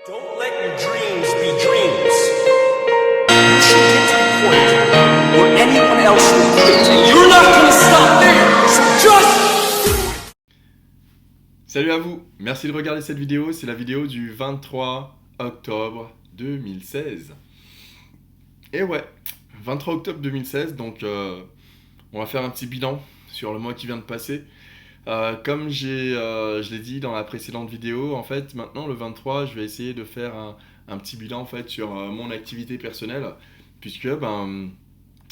Don't let your dreams be dreams. You should get to the point where anyone else will quit, and you're not gonna stop there. So just Salut à vous, merci de regarder cette vidéo, c'est la vidéo du 23 octobre 2016. Et ouais, 23 octobre 2016, donc on va faire un petit bilan sur le mois qui vient de passer. Comme je l'ai dit dans la précédente vidéo, en fait, maintenant le 23, je vais essayer de faire un petit bilan en fait sur mon activité personnelle, puisque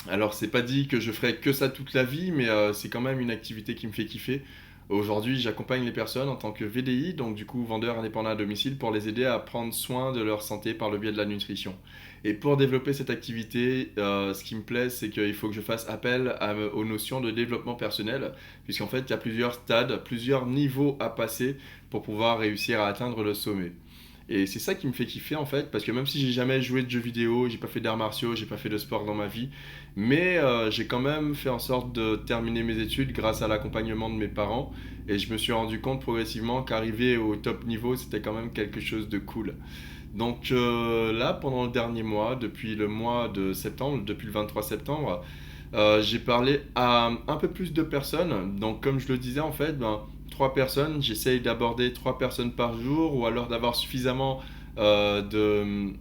alors c'est pas dit que je ferai que ça toute la vie, mais c'est quand même une activité qui me fait kiffer. Aujourd'hui, j'accompagne les personnes en tant que VDI, donc du coup vendeur indépendant à domicile, pour les aider à prendre soin de leur santé par le biais de la nutrition. Et pour développer cette activité, ce qui me plaît, c'est qu'il faut que je fasse appel aux notions de développement personnel, puisqu'en fait, il y a plusieurs stades, plusieurs niveaux à passer pour pouvoir réussir à atteindre le sommet. Et c'est ça qui me fait kiffer en fait, parce que même si j'ai jamais joué de jeux vidéo, j'ai pas fait d'arts martiaux, j'ai pas fait de sport dans ma vie, mais j'ai quand même fait en sorte de terminer mes études grâce à l'accompagnement de mes parents, et je me suis rendu compte progressivement qu'arriver au top niveau, c'était quand même quelque chose de cool. Donc là, pendant le dernier mois, depuis le mois de septembre, depuis le 23 septembre, j'ai parlé à un peu plus de personnes. Donc comme je le disais en fait, trois personnes, j'essaye d'aborder trois personnes par jour ou alors d'avoir suffisamment de,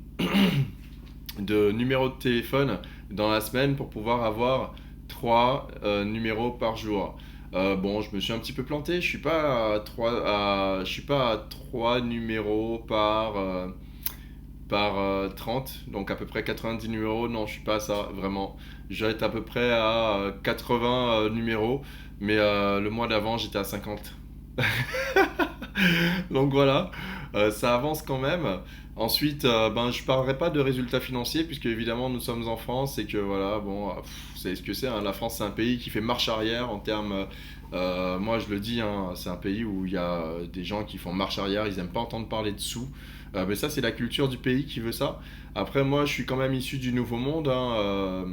de numéros de téléphone dans la semaine pour pouvoir avoir trois numéros par jour. Bon, je me suis un petit peu planté, je suis pas à 3 numéros par 30, donc à peu près 90 numéros. Non, je suis pas à ça, vraiment. Je vais être à peu près à 80 numéros, mais le mois d'avant, j'étais à 50. Donc voilà, ça avance quand même. Ensuite, je parlerai pas de résultats financiers, puisque évidemment nous sommes en France et que voilà, bon, vous savez ce que c'est, hein, la France c'est un pays qui fait marche arrière en termes. Moi je le dis, hein, c'est un pays où il y a des gens qui font marche arrière, ils aiment pas entendre parler de sous. Mais ça, c'est la culture du pays qui veut ça. Après, moi, je suis quand même issu du Nouveau Monde, hein,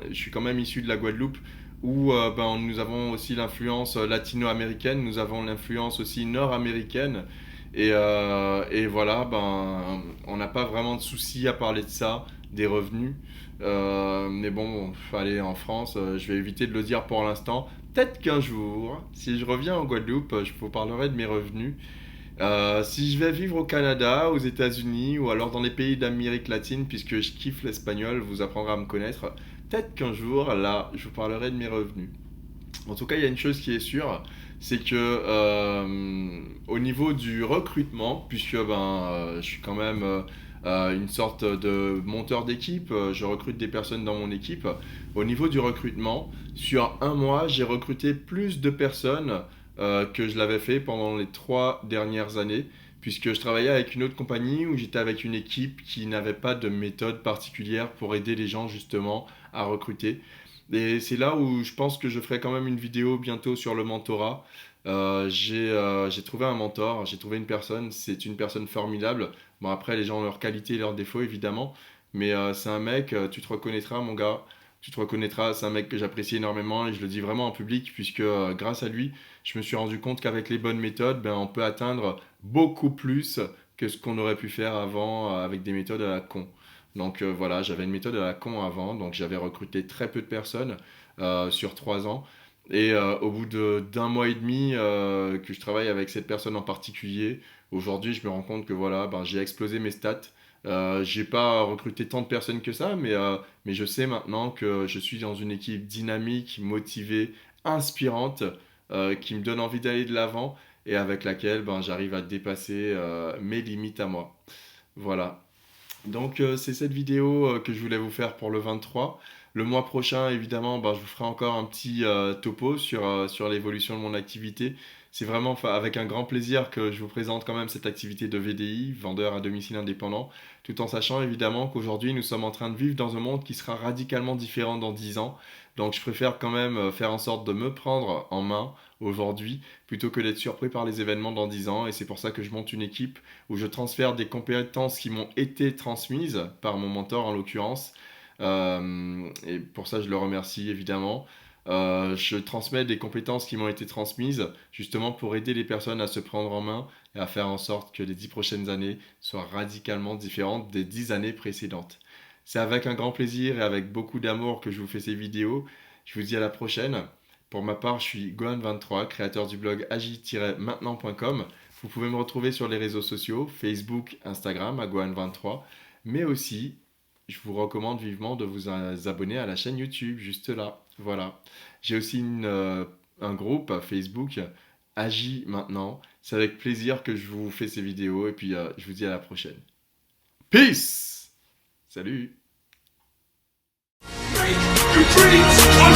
je suis quand même issu de la Guadeloupe, où nous avons aussi l'influence latino-américaine, nous avons l'influence aussi nord-américaine. Et voilà, on n'a pas vraiment de soucis à parler de ça, des revenus. Mais bon, allez, en France, je vais éviter de le dire pour l'instant. Peut-être qu'un jour, si je reviens en Guadeloupe, je vous parlerai de mes revenus. Si je vais vivre au Canada, aux États-Unis ou alors dans les pays d'Amérique latine, puisque je kiffe l'espagnol, vous apprendrez à me connaître, peut-être qu'un jour, là, je vous parlerai de mes revenus. En tout cas, il y a une chose qui est sûre, c'est que au niveau du recrutement, puisque je suis quand même une sorte de monteur d'équipe, je recrute des personnes dans mon équipe. Au niveau du recrutement, sur un mois, j'ai recruté plus de personnes que je l'avais fait pendant les 3 dernières années, puisque je travaillais avec une autre compagnie où j'étais avec une équipe qui n'avait pas de méthode particulière pour aider les gens justement à recruter. Et c'est là où je pense que je ferai quand même une vidéo bientôt sur le mentorat. J'ai trouvé un mentor, j'ai trouvé une personne, c'est une personne formidable. Bon, après, les gens ont leurs qualités et leurs défauts, évidemment. Mais c'est un mec, tu te reconnaîtras, mon gars. Tu te reconnaîtras, c'est un mec que j'apprécie énormément et je le dis vraiment en public, puisque grâce à lui, je me suis rendu compte qu'avec les bonnes méthodes, on peut atteindre beaucoup plus que ce qu'on aurait pu faire avant avec des méthodes à la con. Donc voilà, j'avais une méthode à la con avant, donc j'avais recruté très peu de personnes sur 3 ans. Et au bout d'un mois et demi que je travaille avec cette personne en particulier, aujourd'hui je me rends compte que voilà, j'ai explosé mes stats. J'ai pas recruté tant de personnes que ça, mais je sais maintenant que je suis dans une équipe dynamique, motivée, inspirante, qui me donne envie d'aller de l'avant et avec laquelle j'arrive à dépasser mes limites à moi. Voilà. Donc c'est cette vidéo que je voulais vous faire pour le 23. Le mois prochain, évidemment, je vous ferai encore un petit topo sur l'évolution de mon activité. C'est vraiment avec un grand plaisir que je vous présente quand même cette activité de VDI, vendeur à domicile indépendant, tout en sachant évidemment qu'aujourd'hui nous sommes en train de vivre dans un monde qui sera radicalement différent dans 10 ans. Donc je préfère quand même faire en sorte de me prendre en main aujourd'hui plutôt que d'être surpris par les événements dans 10 ans. Et c'est pour ça que je monte une équipe où je transfère des compétences qui m'ont été transmises par mon mentor en l'occurrence. Et pour ça, je le remercie évidemment. Je transmets des compétences qui m'ont été transmises, justement pour aider les personnes à se prendre en main et à faire en sorte que les 10 prochaines années soient radicalement différentes des 10 années précédentes. C'est avec un grand plaisir et avec beaucoup d'amour que je vous fais ces vidéos. Je vous dis à la prochaine. Pour ma part, je suis Gohan23, créateur du blog agi-maintenant.com. Vous pouvez me retrouver sur les réseaux sociaux, Facebook, Instagram, à Gohan23. Mais aussi, je vous recommande vivement de vous abonner à la chaîne YouTube, juste là. Voilà. J'ai aussi un groupe Facebook, Agi Maintenant. C'est avec plaisir que je vous fais ces vidéos et puis je vous dis à la prochaine. Peace! Salut! Make your dreams